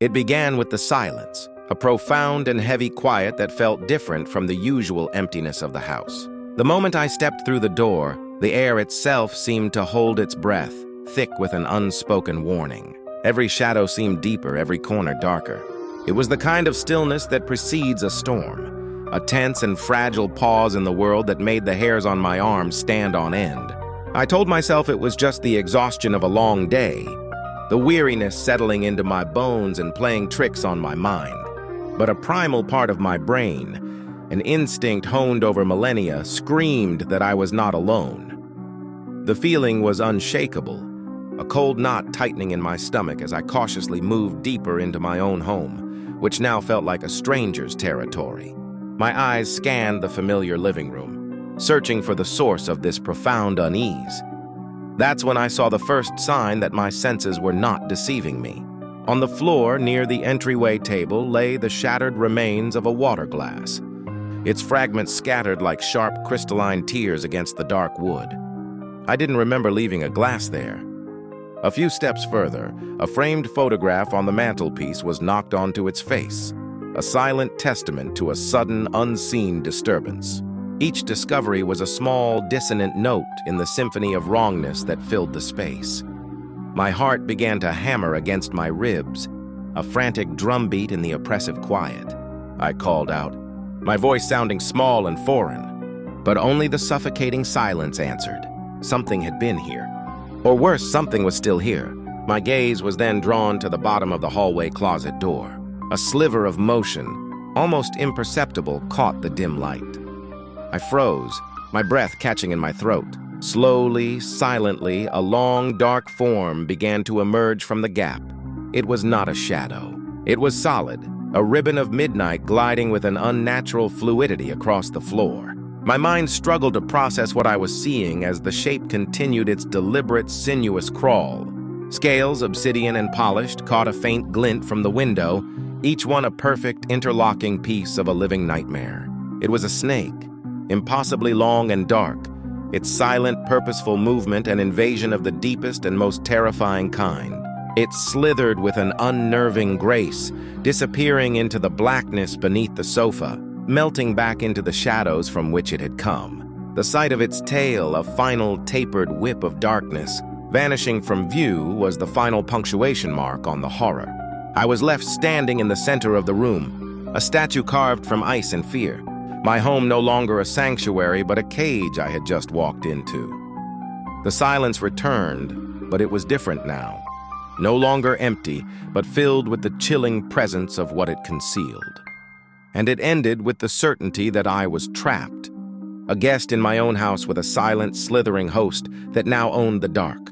It began with the silence, a profound and heavy quiet that felt different from the usual emptiness of the house. The moment I stepped through the door, the air itself seemed to hold its breath, thick with an unspoken warning. Every shadow seemed deeper, every corner darker. It was the kind of stillness that precedes a storm, a tense and fragile pause in the world that made the hairs on my arms stand on end. I told myself it was just the exhaustion of a long day, the weariness settling into my bones and playing tricks on my mind. But a primal part of my brain, an instinct honed over millennia, screamed that I was not alone. The feeling was unshakable, a cold knot tightening in my stomach as I cautiously moved deeper into my own home, which now felt like a stranger's territory. My eyes scanned the familiar living room, searching for the source of this profound unease. That's when I saw the first sign that my senses were not deceiving me. On the floor near the entryway table lay the shattered remains of a water glass, its fragments scattered like sharp crystalline tears against the dark wood. I didn't remember leaving a glass there. A few steps further, a framed photograph on the mantelpiece was knocked onto its face, a silent testament to a sudden, unseen disturbance. Each discovery was a small, dissonant note in the symphony of wrongness that filled the space. My heart began to hammer against my ribs, a frantic drumbeat in the oppressive quiet. I called out, my voice sounding small and foreign, but only the suffocating silence answered. Something had been here. Or worse, something was still here. My gaze was then drawn to the bottom of the hallway closet door. A sliver of motion, almost imperceptible, caught the dim light. I froze, my breath catching in my throat. Slowly, silently, a long, dark form began to emerge from the gap. It was not a shadow. It was solid, a ribbon of midnight gliding with an unnatural fluidity across the floor. My mind struggled to process what I was seeing as the shape continued its deliberate, sinuous crawl. Scales, obsidian and polished, caught a faint glint from the window, each one a perfect, interlocking piece of a living nightmare. It was a snake, impossibly long and dark, its silent, purposeful movement an invasion of the deepest and most terrifying kind. It slithered with an unnerving grace, disappearing into the blackness beneath the sofa, melting back into the shadows from which it had come. The sight of its tail, a final tapered whip of darkness, vanishing from view, was the final punctuation mark on the horror. I was left standing in the center of the room, a statue carved from ice and fear. My home no longer a sanctuary, but a cage I had just walked into. The silence returned, but it was different now. No longer empty, but filled with the chilling presence of what it concealed. And it ended with the certainty that I was trapped, a guest in my own house with a silent, slithering host that now owned the dark.